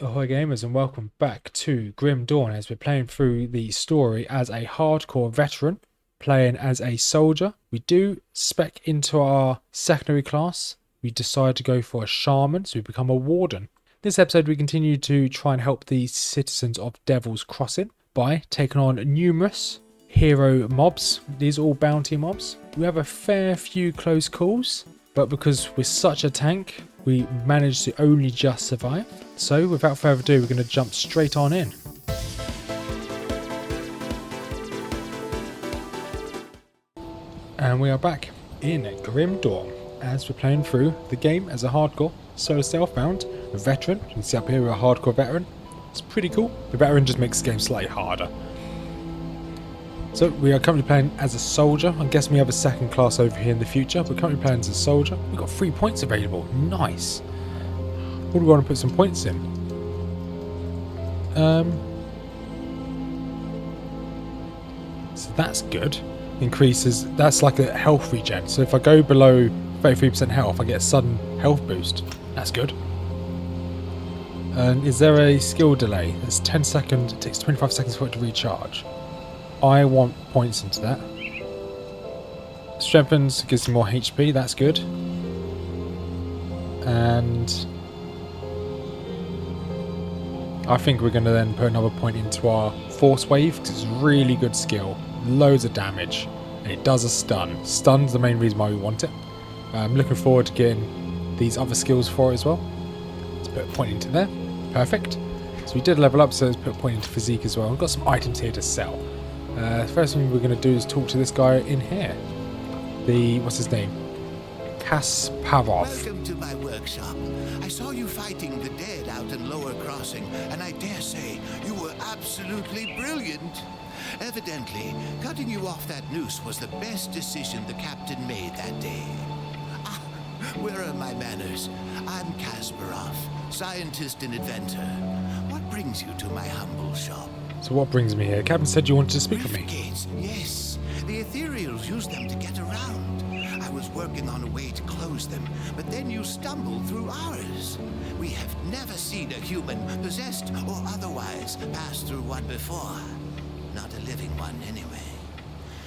Ahoy gamers and welcome back to Grim Dawn as we're playing through the story as a hardcore veteran, playing as a soldier. We do spec into our secondary class. We decide to go for a shaman, so we become a warden. This episode we continue to try and help the citizens of Devil's Crossing by taking on numerous hero mobs. These are all bounty mobs. We have a fair few close calls, but because we're such a tank, we managed to only just survive. So without further ado, we're going to jump straight on in. And we are back in Grim Dawn as we're playing through the game as a hardcore solo self-bound veteran. You can see up here we're a hardcore veteran. It's pretty cool. The veteran just makes the game slightly harder. So we are currently playing as a soldier. I guess we have a second class over here in the future. We're currently playing as a soldier. We've got 3 points available. Nice. What do we want to put some points in? So that's good. Increases, that's like a health regen. So if I go below 33% health, I get a sudden health boost. That's good. And is there a skill delay? It's 10 seconds, it takes 25 seconds for it to recharge. I want points into that. Strengthens, gives you more HP, that's good. And I think we're going to then put another point into our Force Wave, because it's a really good skill. Loads of damage, and it does a stun. Stun's the main reason why we want it. I'm looking forward to getting these other skills for it as well. Let's put a point into there. Perfect. So we did level up, so let's put a point into physique as well. We've got some items here to sell. First thing we're going to do is talk to this guy in here. What's his name? Kasparov. Welcome to my workshop. I saw you fighting the dead out in Lower Crossing, and I dare say you were absolutely brilliant. Evidently, cutting you off that noose was the best decision the captain made that day. Ah, where are my manners? I'm Kasparov, scientist and inventor. What brings you to my humble shop? So what brings me here? Captain said you wanted to speak with me. Gates, yes. The ethereals use them to get around. I was working on a way to close them, but then you stumbled through ours. We have never seen a human, possessed or otherwise, pass through one before. Not a living one, anyway.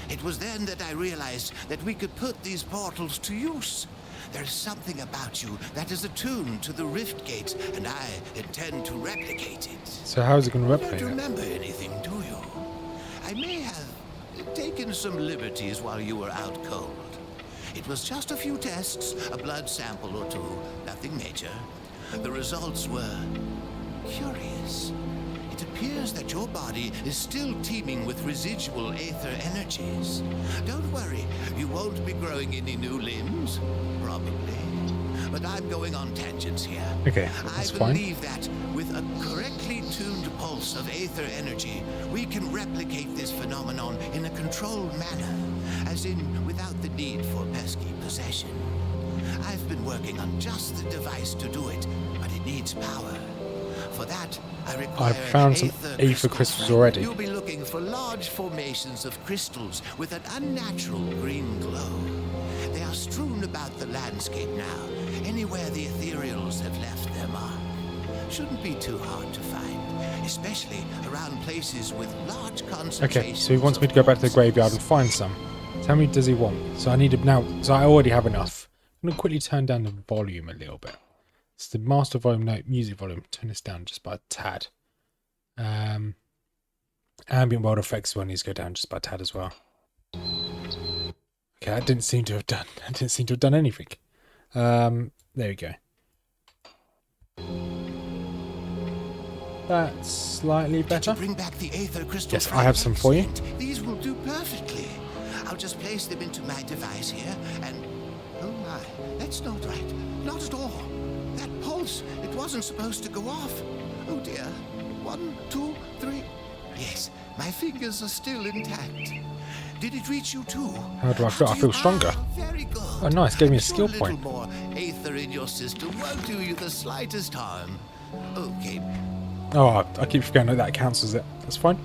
It was then that I realized that we could put these portals to use. There's something about you that is attuned to the rift gates, and I intend to replicate it. So how is it going to You replicate don't it? remember anything, do you? I may have taken some liberties while you were out cold. It was just a few tests, a blood sample or two, nothing major. The results were curious. It appears that your body is still teeming with residual aether energies. Don't worry, you won't be growing any new limbs, probably. But I'm going on tangents here. Okay, that's I fine. believe that with a correctly tuned pulse of aether energy, we can replicate this phenomenon in a controlled manner, as in without the need for pesky possession. I've been working on just the device to do it, but it needs power. For that, I require I've found some aether crystals already. You'll be looking for large formations of crystals with an unnatural green glow. They are strewn about the landscape now, anywhere the ethereals have left their mark. Shouldn't be too hard to find, especially around places with large concentrations. Okay, so he wants me to go back to the graveyard and find some. How many does he want? So I need to now. So I already have enough. I'm going to quickly turn down the volume a little bit. It's the master volume, no, music volume. Turn this down just by a tad. Ambient world effects will need to go down just by a tad as well. Okay, that didn't seem to have done. I didn't seem to have done anything. There we go. That's slightly better. Bring back the aether crystals. Yes, I have some for you. These will do perfectly. I'll just place them into my device here, and oh my, that's not right. Not at all. That pulse, it wasn't supposed to go off. Oh dear. 1, 2, 3. Yes, my fingers are still intact. Did it reach you too? How do I feel? I feel stronger. Very good. Oh, nice. Gave me a skill point. A little more aether in your system won't do you the slightest harm. Okay. Oh, I keep forgetting that counts as it. That's fine.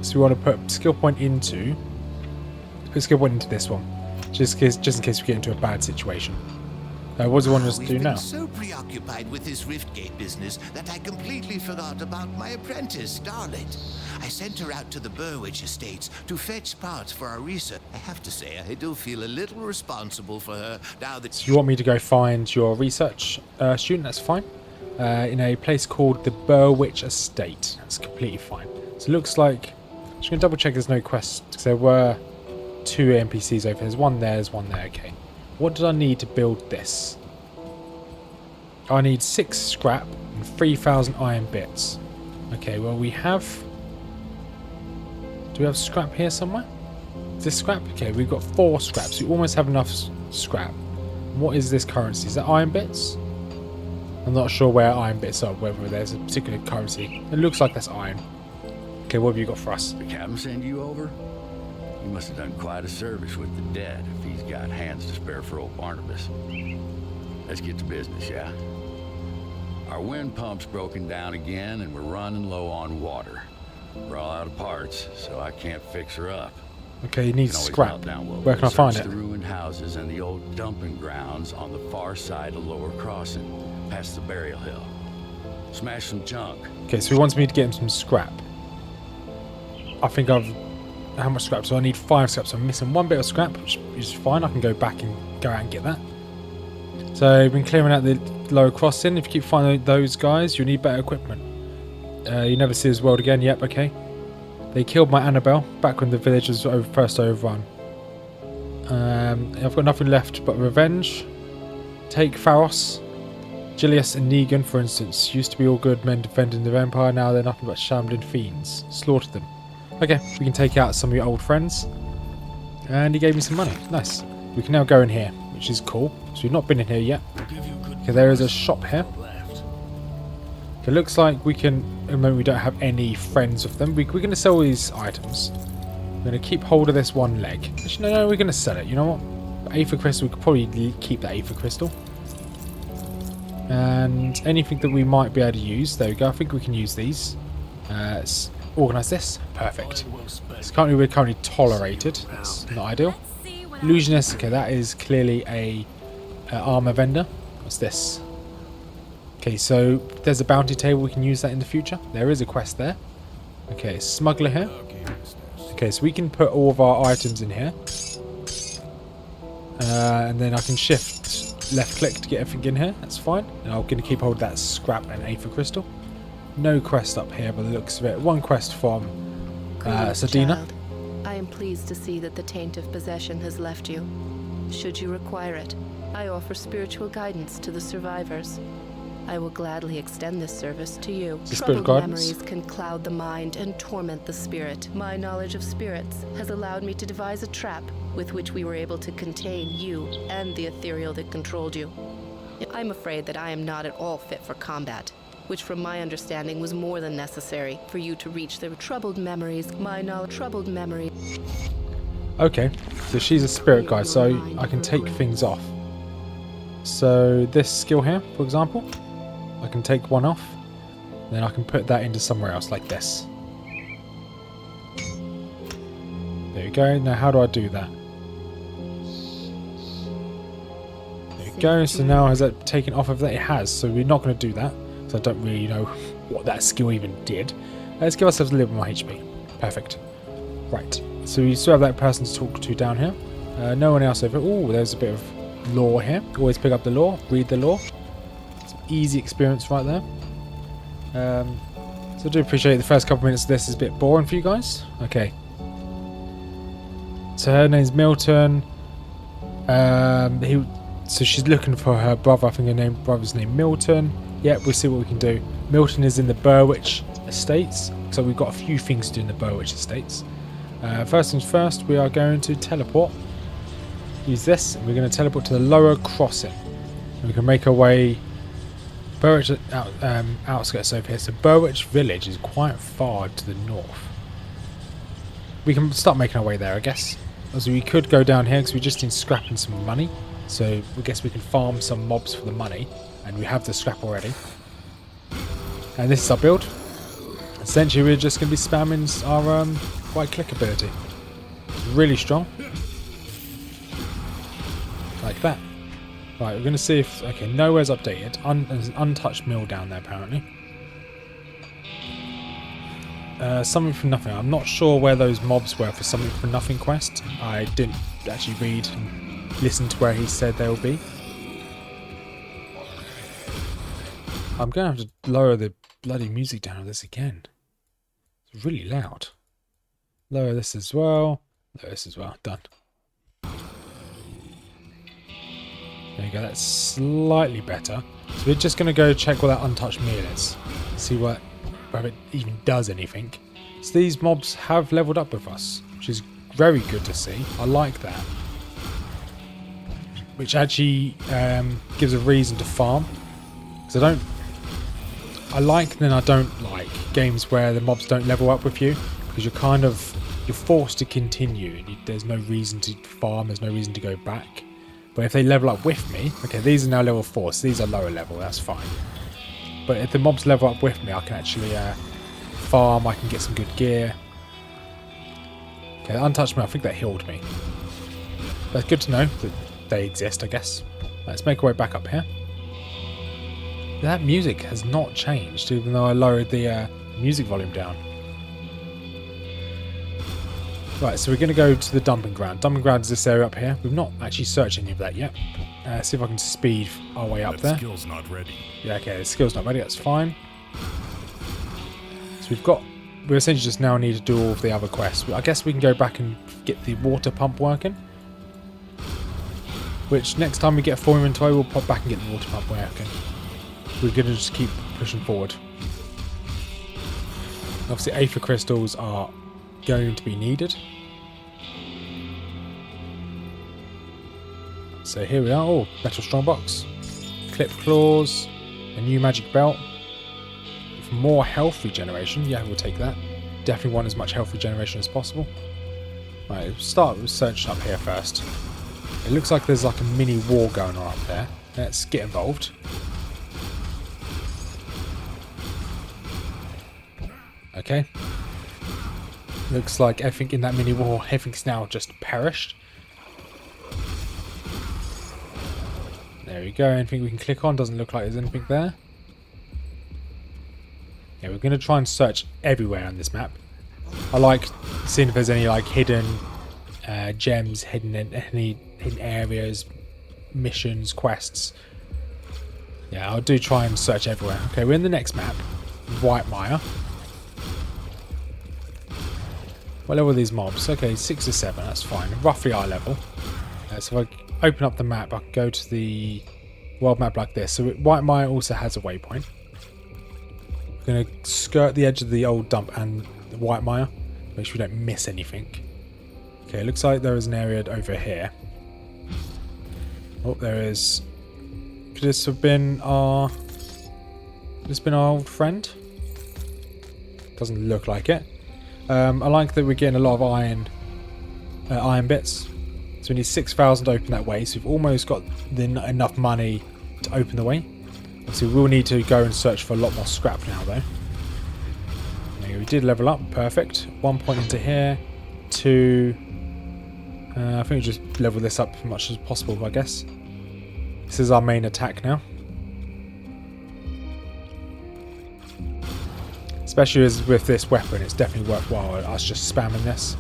So we want to put skill point into. Put skill point into this one, just in case we get into a bad situation. What does he want us to We've do been now? so preoccupied with this Riftgate business that I completely forgot about my apprentice, Starlet. I sent her out to the Burwich estates to fetch parts for our research. I have to say, I do feel a little responsible for her now that... So you want me to go find your research student? That's fine. In a place called the Burwich Estate. That's completely fine. So it looks like... I'm just going to double check there's no quests, because there were 2 NPCs over here. There's one there, there's one there. Okay. What did I need to build this? I need 6 scrap and 3,000 iron bits. Okay, well we have... Do we have scrap here somewhere? Is this scrap? Okay, we've got 4 scraps. We almost have enough scrap. What is this currency? Is that iron bits? I'm not sure where iron bits are, whether there's a particular currency. It looks like that's iron. Okay, what have you got for us? The captain send you over? He must have done quite a service with the dead if he's got hands to spare for old Barnabas. Let's get to business, yeah? Our wind pump's broken down again and we're running low on water. We're all out of parts, so I can't fix her up. Okay, you need Can always scrap. melt down what Where we can I find search it? the ruined houses and the old dumping grounds on the far side of Lower Crossing, past the burial hill. Smash some junk. Okay, so he wants me to get him some scrap. I think I've... How much scrap? So I need 5 scrap. So I'm missing 1 bit of scrap, which is fine. I can go back and go out and get that. So we've been clearing out the Lower Crossing. If you keep finding those guys, you need better equipment. You never see this world again. Yep, okay. They killed my Annabelle back when the village was first overrun. I've got nothing left but revenge. Take Pharos. Gilius and Negan, for instance, used to be all good men defending the Empire. Now they're nothing but shambling fiends. Slaughtered them. Okay, we can take out some of your old friends. And he gave me some money. Nice. We can now go in here, which is cool. So we've not been in here yet. Okay, there is a shop here. It looks like we can... At the moment we don't have any friends with them. We're going to sell these items. We're going to keep hold of this 1 leg. Actually, no, we're going to sell it. You know what? Aether Crystal, we could probably keep that Aether Crystal. And anything that we might be able to use. There we go. I think we can use these. Let's organise this. Perfect. We're currently tolerated. That's not ideal. Illusionist. Okay, that is clearly a armour vendor. What's this? Okay, so there's a bounty table. We can use that in the future. There is a quest there. Okay, smuggler here. Okay, so we can put all of our items in here. And then I can shift left click to get everything in here. That's fine. And I'm going to keep hold of that scrap and Aether Crystal. No quest up here by the looks of it. 1 quest from Sadina. Child, I am pleased to see that the taint of possession has left you. Should you require it, I offer spiritual guidance to the survivors. I will gladly extend this service to you. Spirit Troubled guidance? memories can cloud the mind and torment the spirit. My knowledge of spirits has allowed me to devise a trap with which we were able to contain you and the ethereal that controlled you. I'm afraid that I am not at all fit for combat, which from my understanding was more than necessary for you to reach the troubled memories. Troubled memory. Okay, so she's a spirit guide, so I can take things off. So this skill here, for example, I can take 1 off, then I can put that into somewhere else, like this. There we go. Now how do I do that? There we go. So now has that taken off of that? It has, so we're not going to do that, because I don't really know what that skill even did. Let's give ourselves a little bit more HP. Perfect. Right, so we still have that person to talk to down here. No one else over. Oh, there's a bit of lore here. Always pick up the lore, read the lore. Some easy experience right there. So I do appreciate the first couple of minutes of this is a bit boring for you guys. Okay. So her name's Milton. So she's looking for her brother. I think her brother's name Milton. Yeah, we'll see what we can do. Milton is in the Burwich Estates. So we've got a few things to do in the Burwich Estates. First things first, we are going to teleport. Use this, and we're going to teleport to the Lower Crossing. And we can make our way... Burwich outskirts over here. So Burwich Village is quite far to the north. We can start making our way there, I guess. Also, we could go down here because we just need scrap and some money. So I guess we can farm some mobs for the money. And we have the scrap already. And this is our build. Essentially, we're just going to be spamming our right click ability. It's really strong. Like that. Right, we're going to see if... Okay, nowhere's updated. There's an untouched mill down there, apparently. Something for nothing. I'm not sure where those mobs were for something for nothing quest. I didn't actually read and listen to where he said they will be. I'm going to have to lower the bloody music down on this again. It's really loud. Lower this as well. Lower this as well. Done. There you go, that's slightly better. So we're just going to go check what that untouched meal is. See whether it even does anything. So these mobs have leveled up with us, which is very good to see. I like that. Which actually gives a reason to farm. Because I like and then I don't like games where the mobs don't level up with you. Because you're forced to continue. And there's no reason to farm, there's no reason to go back. But if they level up with me, okay, these are now level 4, so these are lower level, that's fine. But if the mobs level up with me, I can actually farm, I can get some good gear. Okay, that untouched me, I think that healed me. That's good to know that they exist, I guess. Let's make our way back up here. That music has not changed, even though I lowered the music volume down. Right, so we're going to go to the dumping ground. Dumping ground is this area up here. We've not actually searched any of that yet. See if I can speed our way up there. That skill's not ready. Yeah, okay, the skill's not ready. That's fine. So we essentially just now need to do all of the other quests. I guess we can go back and get the water pump working. Which, next time we get a full inventory, we'll pop back and get the water pump working. We're going to just keep pushing forward. Obviously, Aether crystals are going to be needed. So here we are. Oh, metal strongbox, clip claws, a new magic belt with more health regeneration. Yeah, we'll take that. Definitely want as much health regeneration as possible. Right, we'll start with searching up here first. It looks like there's like a mini war going on up there. Let's get involved. Okay. Looks like everything in that mini war, everything's now just perished. There we go, anything we can click on, doesn't look like there's anything there. Yeah, we're going to try and search everywhere on this map. I like seeing if there's any like hidden gems, hidden in any hidden areas, missions, quests. Yeah, I'll do try and search everywhere. Okay, we're in the next map, Whitemire. What level are these mobs? Okay, 6 or 7, that's fine. Roughly eye level. So if I open up the map, I can go to the world map like this. So Whitemire also has a waypoint. I'm going to skirt the edge of the old dump and the Whitemire. Make sure we don't miss anything. Okay, it looks like there is an area over here. Oh, there is... Could this have been our... Could this have been our old friend? Doesn't look like it. I like that we're getting a lot of iron bits. So we need 6,000 to open that way. So we've almost got enough money to open the way. Obviously we will need to go and search for a lot more scrap now though. Okay, we did level up, perfect. 1 point into here. 2. I think we just level this up as much as possible, I guess. This is our main attack now. Especially as with this weapon, it's definitely worthwhile us just spamming this.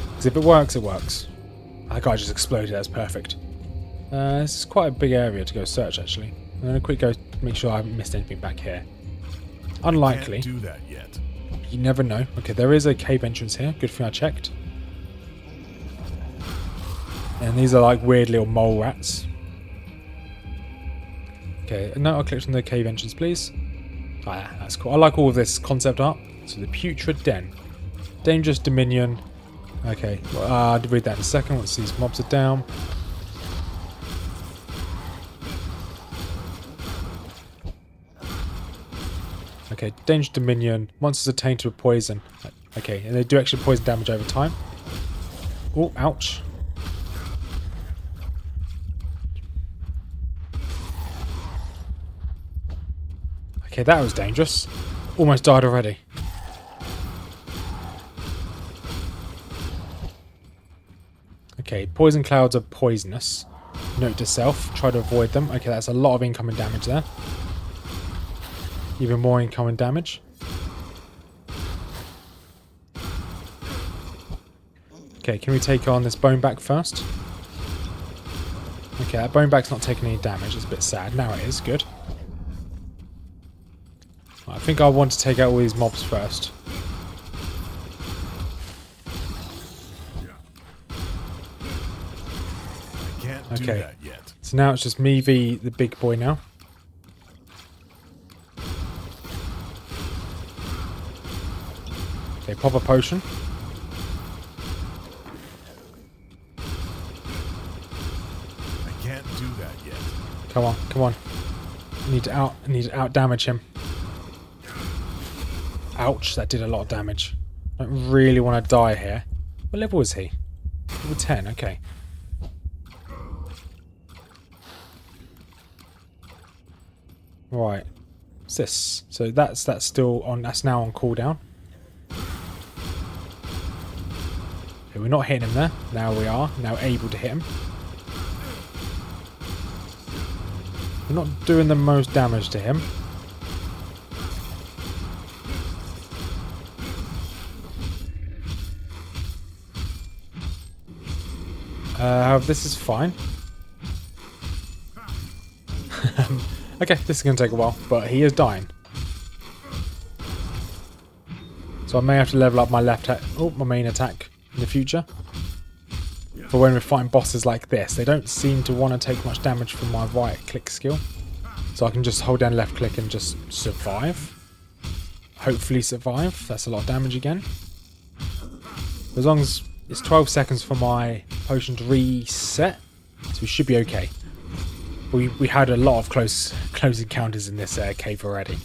Because if it works, it works. That guy just exploded, that's perfect. This is quite a big area to go search actually. I'm going to quick go make sure I haven't missed anything back here. Unlikely. Can't do that yet. You never know. Okay, there is a cave entrance here. Good thing I checked. And these are like weird little mole rats. Okay, no, I'll click on the cave entrance, please. Oh, yeah, that's cool. I like all of this concept art. So the Putrid Den. Dangerous Dominion. Okay, well, I'll read that in a second once these mobs are down. Okay, Dangerous Dominion. Monsters are tainted with poison. Okay, and they do extra poison damage over time. Oh, ouch. Okay, that was dangerous. Almost died already. Okay, poison clouds are poisonous. Note to self, try to avoid them. Okay, that's a lot of incoming damage there. Even more incoming damage. Okay, can we take on this bone back first? Okay, that bone back's not taking any damage. It's a bit sad. Now it is. Good. I think I want to take out all these mobs first. I can't do that yet. So now it's just me v the big boy now. Okay, pop a potion. I can't do that yet. Come on, come on. I need to out damage him. Ouch, that did a lot of damage. I don't really want to die here. What level is he? Level 10, okay. Right. What's this? So that's still on, that's now on cooldown. Okay, we're not hitting him there. Now we are. Now able to hit him. We're not doing the most damage to him. This is fine. Okay, this is going to take a while, but he is dying. So I may have to level up my my main attack in the future. For when we're fighting bosses like this, they don't seem to want to take much damage from my right click skill. So I can just hold down left click and just survive. Hopefully survive. That's a lot of damage again. As long as it's 12 seconds for my potion to reset, so we should be okay. We had a lot of close encounters in this cave already.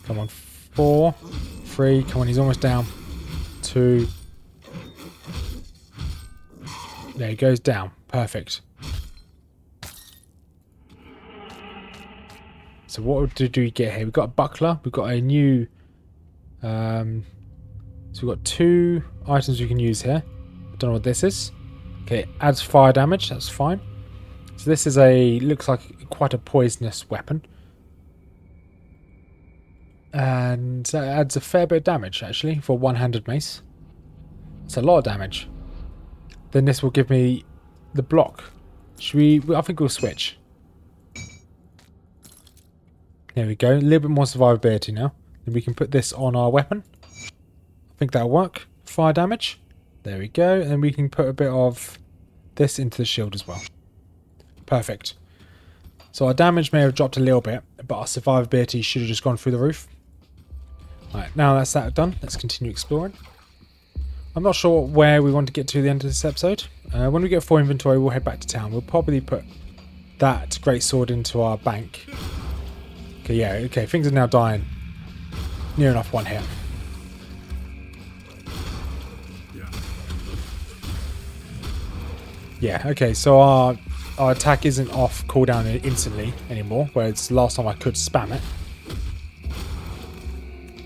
Come on, 4, 3, come on, he's almost down. 2. There he goes down. Perfect. So what did we get here? We've got a buckler. We've got a new... so we've got 2 items we can use here. I don't know what this is. Okay, adds fire damage. That's fine. So this is looks like quite a poisonous weapon. And that adds a fair bit of damage, actually, for one-handed mace. It's a lot of damage. Then this will give me the block. Should we... I think we'll switch. There we go. A little bit more survivability now. Then we can put this on our weapon. I think that'll work. Fire damage. There we go. And we can put a bit of this into the shield as well. Perfect. So our damage may have dropped a little bit, but our survivability should have just gone through the roof. Right, now that's that done, let's continue exploring. I'm not sure where we want to get to the end of this episode. When we get full inventory, we'll head back to town. We'll probably put that great sword into our bank. Okay, yeah, okay, things are now dying. Near enough one hit. Yeah, okay, so our attack isn't off cooldown instantly anymore, whereas last time I could spam it.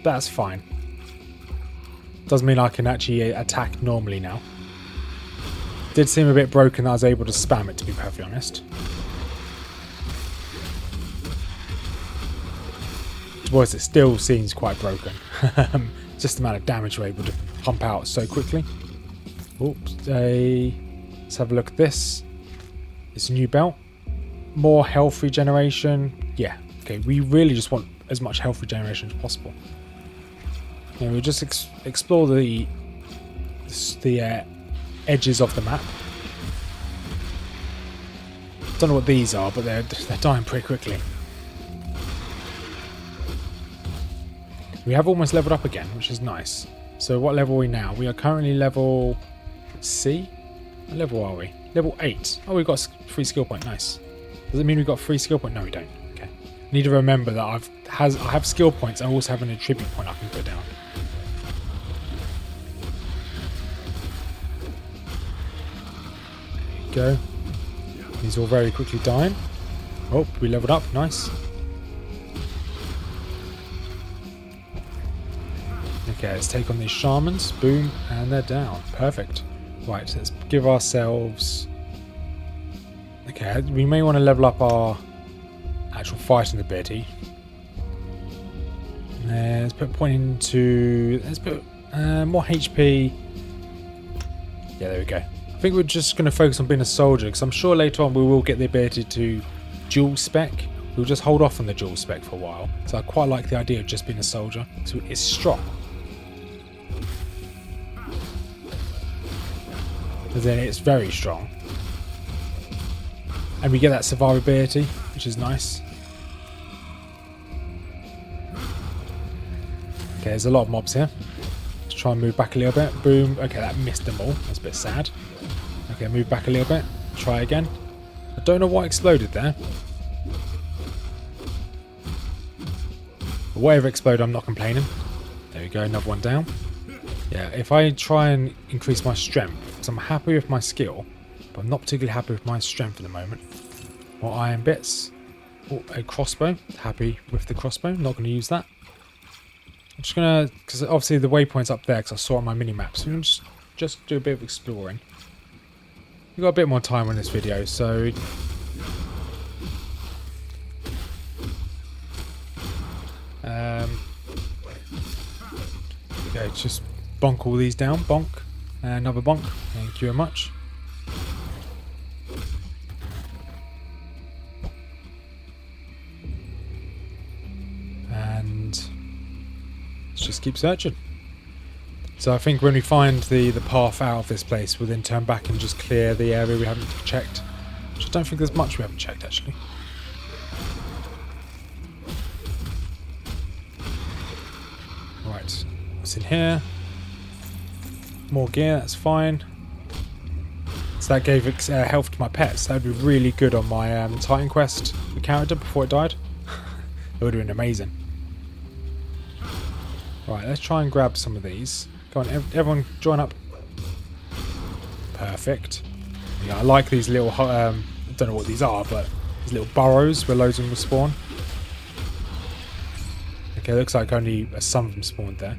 That's fine. Doesn't mean I can actually attack normally now. Did seem a bit broken that I was able to spam it, to be perfectly honest. Whereas it still seems quite broken. Just the amount of damage we're able to pump out so quickly. Oops. Let's have a look at this. It's a new belt. More health regeneration. Yeah, okay, we really just want as much health regeneration as possible. And we'll just explore the edges of the map. Don't know what these are, but they're dying pretty quickly. We have almost leveled up again, which is nice. So what level are we now? We are currently level C. What level are we? Level 8. Oh, we've got 3 skill point. Nice. Does it mean we've got 3 skill point? No, we don't. Okay. Need to remember that I have skill points. I also have an attribute point I can put down. There you go. These all very quickly dying. Oh, we leveled up. Nice. Okay, let's take on these shamans. Boom, and they're down. Perfect. Right, let's give ourselves... Okay, we may want to level up our actual fighting ability. Let's put point into... Let's put more HP. Yeah, there we go. I think we're just going to focus on being a soldier, because I'm sure later on we will get the ability to dual spec. We'll just hold off on the dual spec for a while. So I quite like the idea of just being a soldier. So it's strong. And then it's very strong. And we get that survivability, which is nice. Okay, there's a lot of mobs here. Let's try and move back a little bit. Boom. Okay, that missed them all. That's a bit sad. Okay, move back a little bit. Try again. I don't know what exploded there. But whatever exploded, I'm not complaining. There we go, another one down. Yeah, if I try and increase my strength, because I'm happy with my skill, but I'm not particularly happy with my strength at the moment. More iron bits. Oh, a crossbow. Happy with the crossbow. Not going to use that. I'm just going to, because obviously the waypoint's up there because I saw it on my mini-map, so I'm going to just do a bit of exploring. We've got a bit more time on this video, so... Okay, just bonk all these down. Bonk. Another bonk. Thank you very much. And let's just keep searching. So I think when we find the path out of this place, we'll then turn back and just clear the area we haven't checked. Which I don't think there's much we haven't checked, actually. Right. What's in here? More gear, that's fine. So that gave health to my pets. That would be really good on my Titan Quest character before it died. It would have been amazing. Right, let's try and grab some of these. Go on, everyone join up. Perfect. Yeah, I like these little, I don't know what these are, but these little burrows where loads of them will spawn. Okay, looks like only some of them spawned there.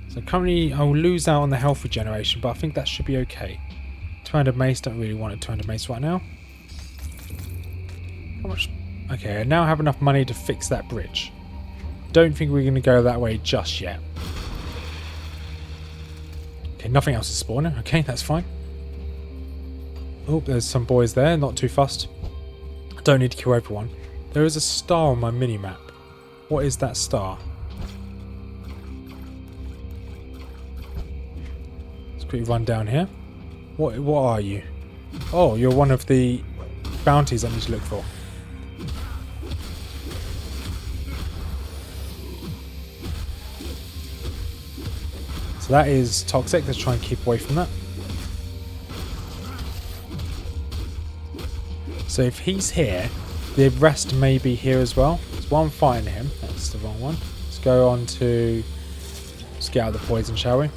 So currently I'll lose out on the health regeneration, but I think that should be okay. 200 mace, don't really want a 200 mace right now. How much? Okay, I now have enough money to fix that bridge. Don't think we're going to go that way just yet. Okay, nothing else is spawning. Okay, that's fine. Oh, there's some boys there, not too fussed. I don't need to kill everyone. There is a star on my mini-map. What is that star? Let's quickly run down here. What are you? Oh, you're one of the bounties I need to look for. So that is toxic. Let's try and keep away from that. So if he's here, the rest may be here as well. There's one fighting him. That's the wrong one. Let's go on to... Let's get out of the poison, shall we?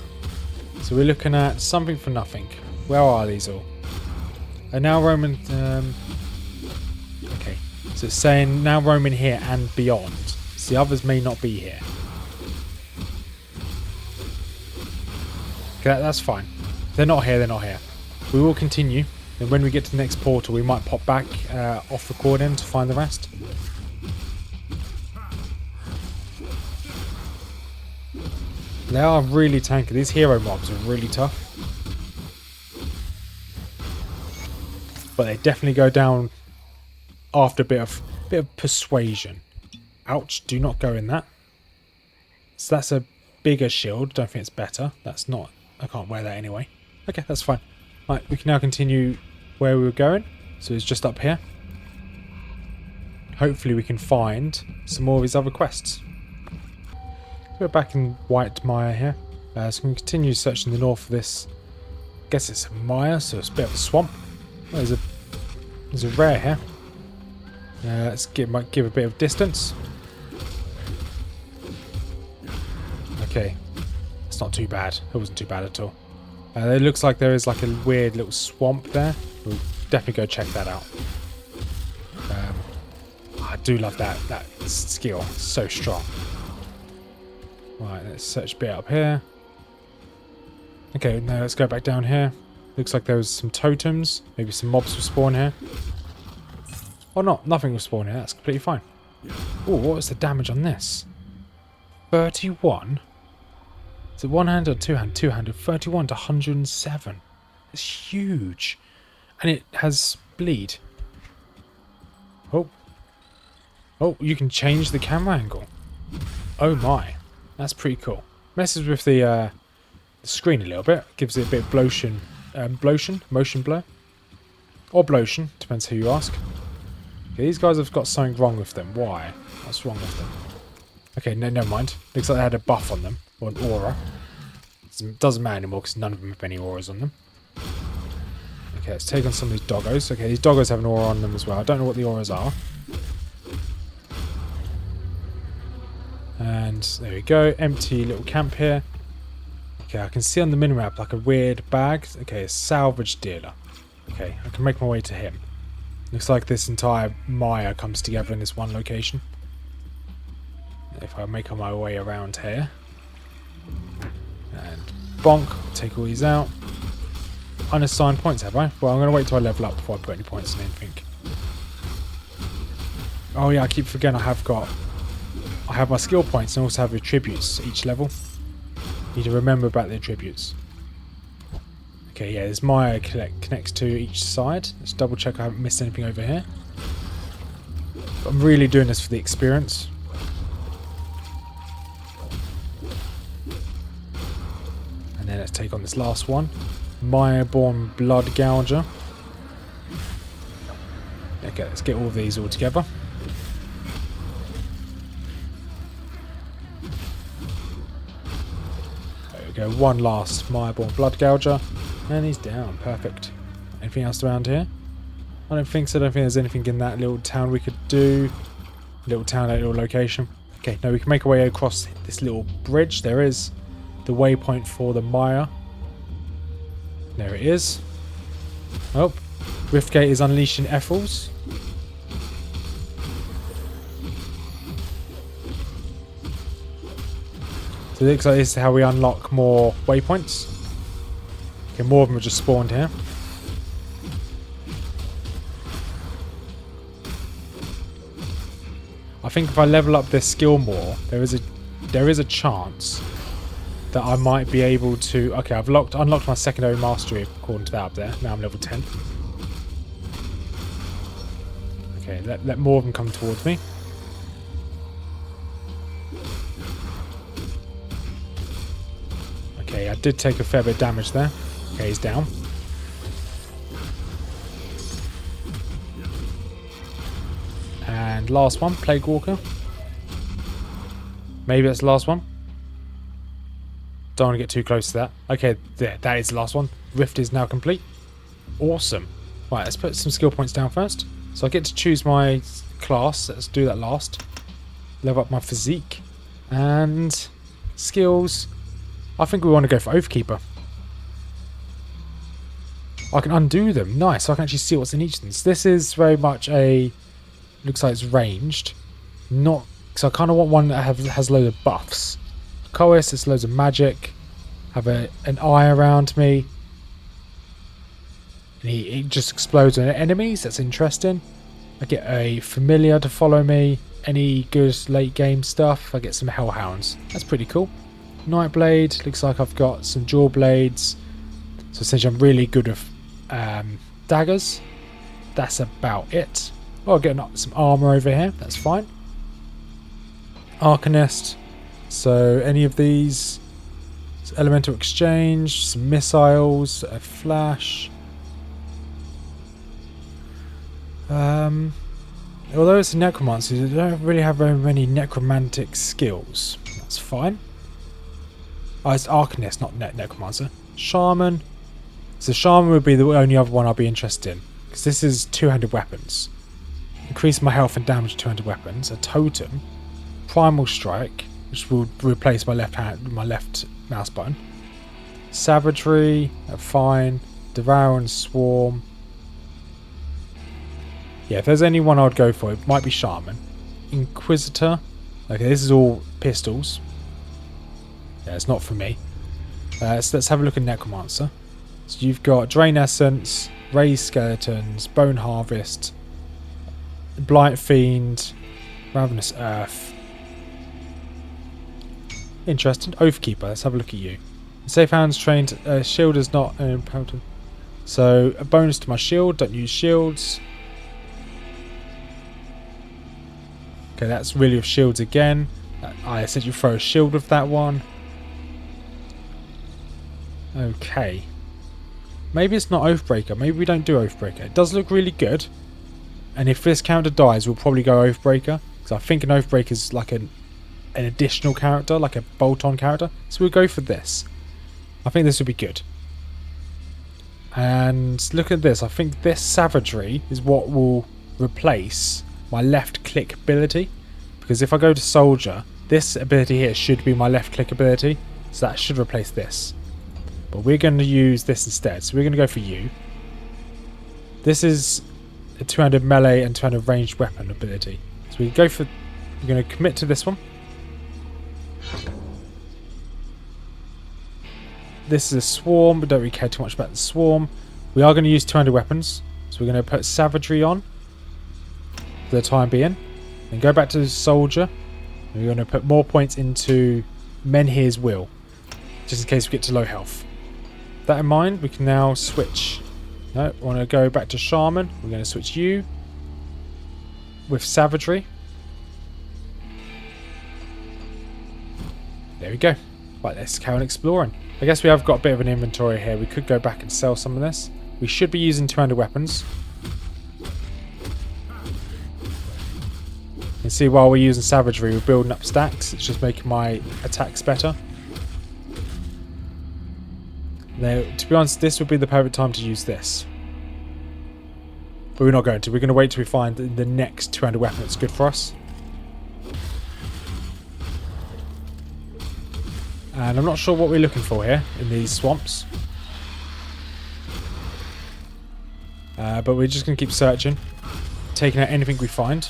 So we're looking at something for nothing. Where are these all? And now Roman... okay. So it's saying now Roman here and beyond. So the others may not be here. Okay, that's fine. If they're not here, they're not here. We will continue. And when we get to the next portal, we might pop back off recording to find the rest. They are really tanky. These hero mobs are really tough. But they definitely go down after a bit of persuasion. Ouch, do not go in that. So that's a bigger shield. Don't think it's better. That's not... I can't wear that anyway. Okay, that's fine. Right, we can now continue where we were going. So it's just up here. Hopefully we can find some more of his other quests. So we're back in White Mire here. So we can continue searching the north of this. I guess it's a mire, so it's a bit of a swamp. Oh, there's a rare here. Let's give a bit of distance. Okay. It's not too bad. It wasn't too bad at all. It looks like there is like a weird little swamp there. We'll definitely go check that out. I do love that skill. It's so strong. Right, let's search a bit up here. Okay, now let's go back down here. Looks like there was some totems. Maybe some mobs will spawn here. Or not. Nothing will spawn here. That's completely fine. Oh, what was the damage on this? 31? Is it one-handed or two-handed? Two-handed. 31 to 107. It's huge. And it has bleed. Oh. Oh, you can change the camera angle. Oh my. That's pretty cool. Messes with the screen a little bit. Gives it a bit of motion blur. Or blotion, depends who you ask. Okay, these guys have got something wrong with them. Why? What's wrong with them? Okay, no, never mind. Looks like they had a buff on them. Or an aura. Doesn't matter anymore because none of them have any auras on them. Okay, let's take on some of these doggos. Okay, these doggos have an aura on them as well. I don't know what the auras are. And there we go. Empty little camp here. Okay, I can see on the minimap like a weird bag. Okay, a salvage dealer. Okay, I can make my way to him. Looks like this entire mire comes together in this one location. If I make my way around here. And bonk, take all these out. Unassigned points, have I? Well, I'm going to wait till I level up before I put any points in anything. Oh yeah, I keep forgetting I have my skill points and also have attributes at each level. Need to remember about the attributes. Okay, yeah, there's Maya connects to each side. Let's double check I haven't missed anything over here. But I'm really doing this for the experience. And then let's take on this last one. Maya-born blood gouger. Okay, let's get all of these all together. There we go, one last Maya-born blood gouger. And he's down. Perfect. Anything else around here? I don't think so. I don't think there's anything in that little town we could do. Little town, that little location. Okay, now we can make our way across this little bridge. There is the waypoint for the Maya. There it is. Oh, Riftgate is unleashing Ethels. So it looks like this is how we unlock more waypoints. Okay, more of them have just spawned here. I think if I level up this skill more, there is a chance that I might be able to. Okay, I've unlocked my secondary mastery according to that up there. Now I'm level 10. Okay, let more of them come towards me. Okay, I did take a fair bit of damage there. Okay, he's down. And last one, Plague Walker. Maybe that's the last one. Don't want to get too close to that. Okay, there, that is the last one. Rift is now complete. Awesome. Right, let's put some skill points down first. So I get to choose my class. Let's do that last. Level up my physique. And skills. I think we want to go for Oathkeeper. I can undo them. Nice. So I can actually see what's in each of them. So this is very much a... Looks like it's ranged. Not... So I kind of want one that has loads of buffs. Coerce, it's loads of magic. Have an eye around me. And he just explodes on enemies. That's interesting. I get a familiar to follow me. Any good late game stuff. I get some hellhounds. That's pretty cool. Nightblade. Looks like I've got some jaw blades. So essentially I'm really good with daggers. That's about it. Oh, getting some armor over here. That's fine. Arcanist. So any of these. Elemental exchange. Some missiles. A flash. Although it's a necromancer, they don't really have very many necromantic skills. That's fine. Oh, it's Arcanist, not necromancer. Shaman. So Shaman would be the only other one I'll be interested in. Because this is 200 weapons. Increase my health and damage to 200 weapons. A totem. Primal strike, which will replace my left mouse button. Savagery, fine. Devour and swarm. Yeah, if there's any one I'd go for, it might be Shaman. Inquisitor. Okay, this is all pistols. Yeah, it's not for me. So let's have a look at Necromancer. So you've got Drain Essence, Raised Skeletons, Bone Harvest, Blight Fiend, Ravenous Earth. Interesting. Oathkeeper. Let's have a look at you. Safe hands trained. Shield is not an important. So a bonus to my shield. Don't use shields. Okay, that's really with shields again. I essentially throw a shield with that one. Okay. Maybe it's not Oathbreaker. Maybe we don't do Oathbreaker. It does look really good. And if this character dies, we'll probably go Oathbreaker. Because I think an Oathbreaker is like an additional character, like a bolt-on character. So we'll go for this. I think this would be good. And look at this. I think this savagery is what will replace my left click ability. Because if I go to soldier, this ability here should be my left click ability. So that should replace this. But we're going to use this instead. So we're going to go for you. This is a 200 melee and 200 ranged weapon ability. So we go for... We're going to commit to this one. This is a swarm. We don't really care too much about the swarm. We are going to use 200 weapons. So we're going to put savagery on for the time being. Then go back to the soldier. And we're going to put more points into Menhir's Will. Just in case we get to low health. With that in mind, we can now switch. No, we want to go back to Shaman. We're going to switch you with savagery. There we go. Right, let's carry on exploring. I guess we have got a bit of an inventory here. We could go back and sell some of this. We should be using 200 weapons. You can see while we're using savagery, we're building up stacks. It's just making my attacks better. Now, to be honest, this would be the perfect time to use this. But we're not going to. We're going to wait till we find the next 200 weapon that's good for us. And I'm not sure what we're looking for here in these swamps. But we're just going to keep searching. Taking out anything we find.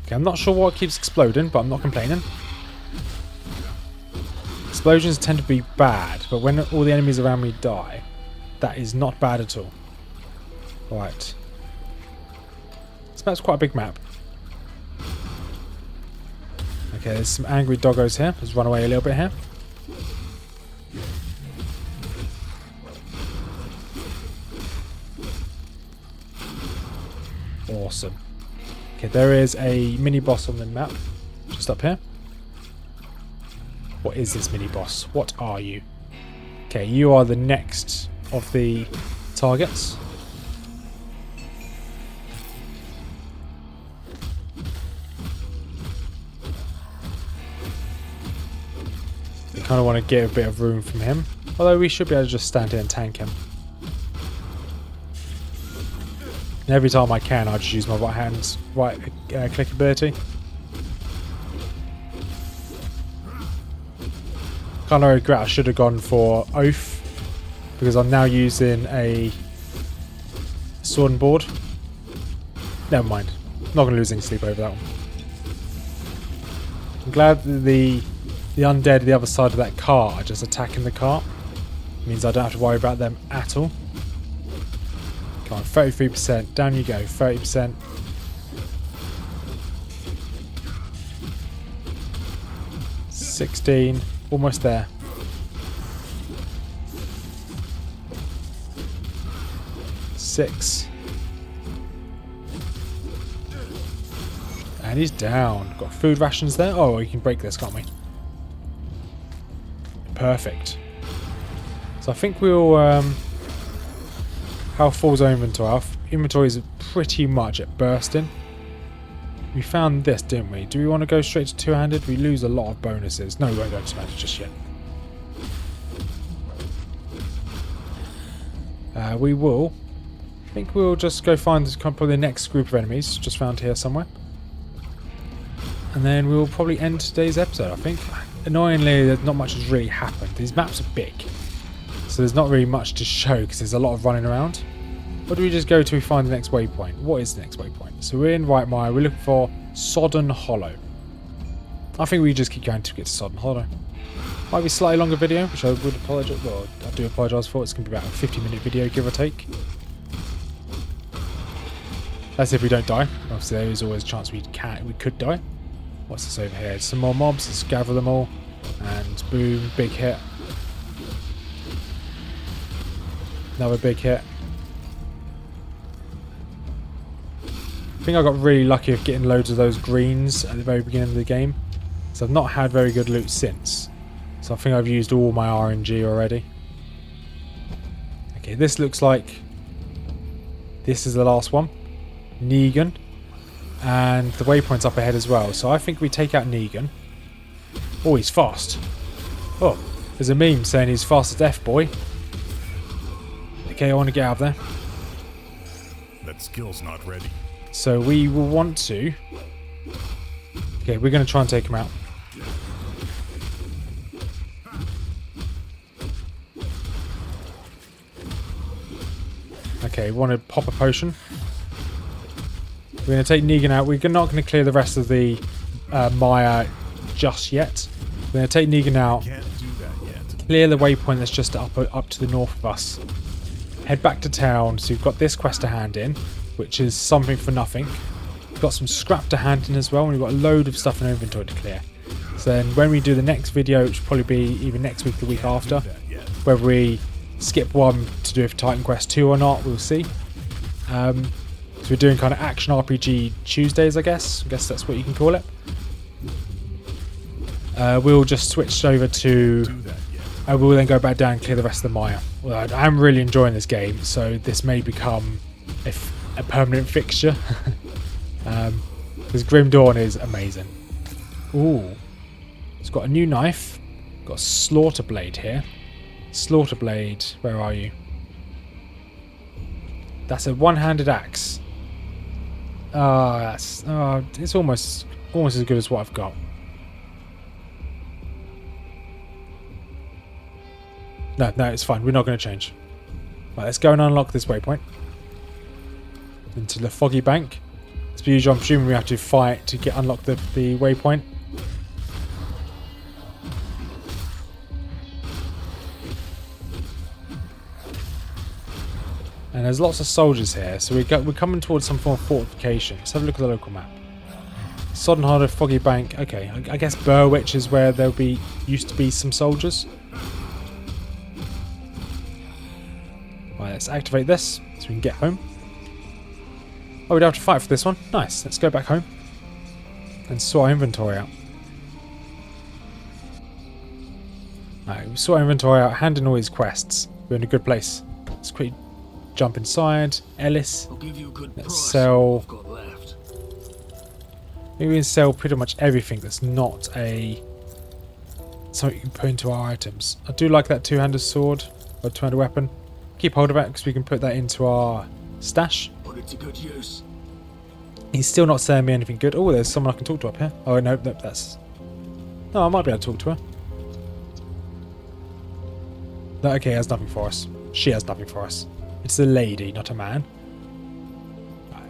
Okay, I'm not sure what keeps exploding, but I'm not complaining. Explosions tend to be bad, but when all the enemies around me die, that is not bad at all. Right. This map's quite a big map. Okay, there's some angry doggos here. Let's run away a little bit here. Awesome. Okay, there is a mini boss on the map. Just up here. What is this mini boss? What are you? Okay, you are the next of the targets. We kind of want to get a bit of room from him. Although we should be able to just stand here and tank him. And every time I can, I just use my right click ability. Kind of regret I should have gone for Oath, because I'm now using a sword and board. Never mind. Not going to lose any sleep over that one. I'm glad that the undead the other side of that cart are just attacking the cart. It means I don't have to worry about them at all. Come on, 33%. Down you go. 30%. $16. Almost there. $6. And he's down. Got food rations there. Oh, we can break this, can't we? Perfect. So I think we'll... how full's our inventory? Our inventory is pretty much at bursting. We found this, didn't we? Do we want to go straight to two-handed? We lose a lot of bonuses. No, we won't go to two-handed just yet. We will. I think we'll just go find probably the next group of enemies just found here somewhere. And then we'll probably end today's episode, I think. Annoyingly, not much has really happened. These maps are big. So there's not really much to show because there's a lot of running around. What do we just go to find the next waypoint? What is the next waypoint? So we're in Whitemire. We're looking for Sodden Hollow. I think we just keep going to get to Sodden Hollow. Might be a slightly longer video, which I would apologise. Well, I do apologise for. It's going to be about a 50-minute video, give or take. That's if we don't die. Obviously, there is always a chance we could die. What's this over here? Some more mobs. Let's gather them all, and boom, big hit. Another big hit. I think I got really lucky of getting loads of those greens at the very beginning of the game. So I've not had very good loot since. So I think I've used all my RNG already. Okay, this looks like this is the last one. Negan. And the waypoint's up ahead as well. So I think we take out Negan. Oh, he's fast. Oh, there's a meme saying he's fast as F, boy. Okay, I want to get out of there. That skill's not ready. So we will want to... Okay, we're going to try and take him out. Okay, we want to pop a potion. We're going to take Negan out. We're not going to clear the rest of the Maya just yet. We're going to take Negan out. Can't do that yet. Clear the waypoint that's just up to the north of us. Head back to town. So we've got this quest to hand in, which is something for nothing. We've got some scrap to hand in as well, and we've got a load of stuff in our inventory to clear. So then when we do the next video, which will probably be either next week or the week after, whether we skip one to do it for Titan Quest 2 or not, we'll see. So we're doing kind of action RPG Tuesdays, I guess. I guess that's what you can call it. We'll just switch over to... I will then go back down and clear the rest of the Maya. Well, I'm really enjoying this game, so this may become a permanent fixture. Because Grim Dawn is amazing. Ooh. It's got a new knife. Got a slaughter blade here. Slaughter blade, where are you? That's a one-handed axe. It's almost as good as what I've got. No, it's fine. We're not going to change. Right, let's go and unlock this waypoint. Into the foggy bank. As per usual, I'm presuming we have to fight to unlock the waypoint. And there's lots of soldiers here, so we're coming towards some form of fortification. Let's have a look at the local map. Sodden Harder, Foggy Bank. Okay, I guess Burwich is where used to be some soldiers. Right, let's activate this so we can get home. Oh, we don't have to fight for this one. Nice. Let's go back home and sort our inventory out. Alright, we sort our inventory out, hand in all these quests. We're in a good place. Let's quickly jump inside. Ellis. I'll give you a good Let's price sell. for what I've got left. Maybe we can sell pretty much everything that's not something you can put into our items. I do like that two-handed sword or two-handed weapon. Keep hold of it because we can put that into our stash. Put it to good use. He's still not saying me anything good. Oh, there's someone I can talk to up here. Oh, no, that's... No, I might be able to talk to her. No, okay, he has nothing for us. She has nothing for us. It's a lady, not a man.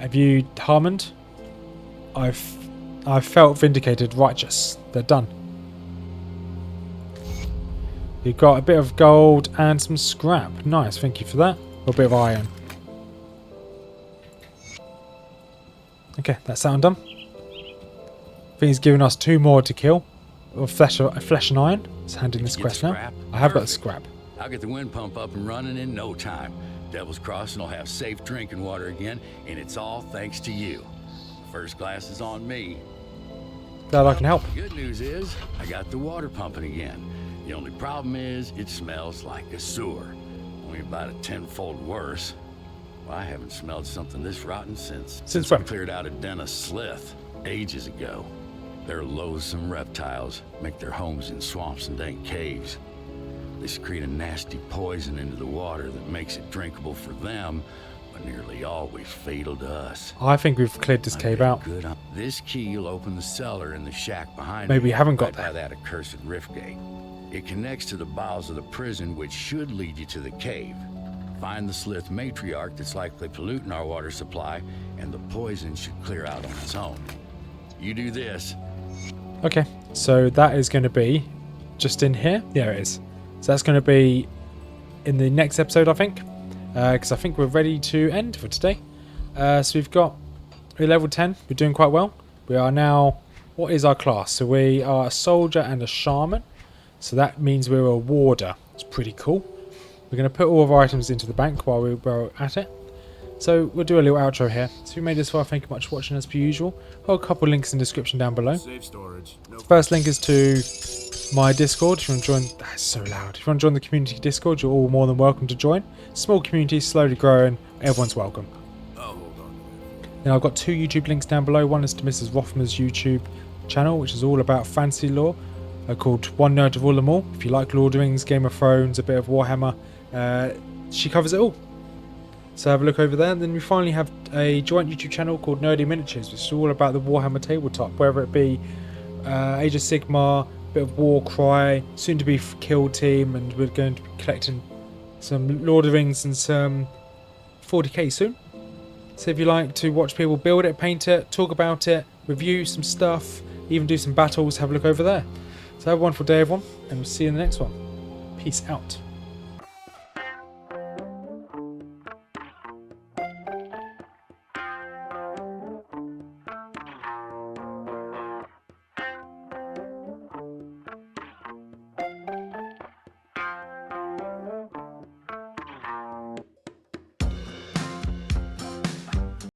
Have you Harmond? I've felt vindicated. Righteous. They're done. You've got a bit of gold and some scrap. Nice, thank you for that. A bit of iron. Okay, that's that one done. I think he's given us 2 more to kill. Of flesh and iron. Let's hand in this quest now. I have got the scrap. I'll get the wind pump up and running in no time. Devil's Crossing will have safe drinking water again, and it's all thanks to you. First glass is on me. Glad I can help. The good news is, I got the water pumping again. The only problem is, it smells like a sewer. Only about a 10-fold worse. Well, I haven't smelled something this rotten since when? I cleared out a den of slith ages ago. They're loathsome reptiles, make their homes in swamps and dank caves. They secrete a nasty poison into the water that makes it drinkable for them, but nearly always fatal to us. I think we've cleared this cave out. This key will open the cellar in the shack behind Maybe we haven't got right by that. that accursed rift gate. It connects to the bowels of the prison, which should lead you to the cave. Find the slith matriarch that's likely polluting our water supply, and the poison should clear out on its own. You do this. Okay, so that is going to be just in here. There it is. So that's going to be in the next episode, I think, because I think we're ready to end for today. So we're level 10. We're doing quite well. We are now, what is our class? So we are a soldier and a shaman. So that means we're a warder. It's pretty cool. We're going to put all of our items into the bank while we're at it. So we'll do a little outro here. So if you made this far, thank you much for watching as per usual. I've got a couple links in the description down below. Safe storage. No. First link is to my Discord. If you want to join, that's so loud. If you want to join the community Discord, you're all more than welcome to join. Small community, slowly growing. Everyone's welcome. I'll hold on. Then I've got 2 YouTube links down below. One is to Mrs Rothmers YouTube channel, which is all about fantasy lore, called One Nerd of All Them All. If you like Lord of the Rings, Game of Thrones, a bit of Warhammer, she covers it all. So have a look over there. And then we finally have a joint YouTube channel called Nerdy Miniatures, which is all about the Warhammer tabletop, whether it be Age of Sigmar, a bit of Warcry, soon to be Kill Team, and we're going to be collecting some Lord of the Rings and some 40k soon. So if you like to watch people build it, paint it, talk about it, review some stuff, even do some battles, have a look over there. So have a wonderful day, everyone, and we'll see you in the next one. Peace out.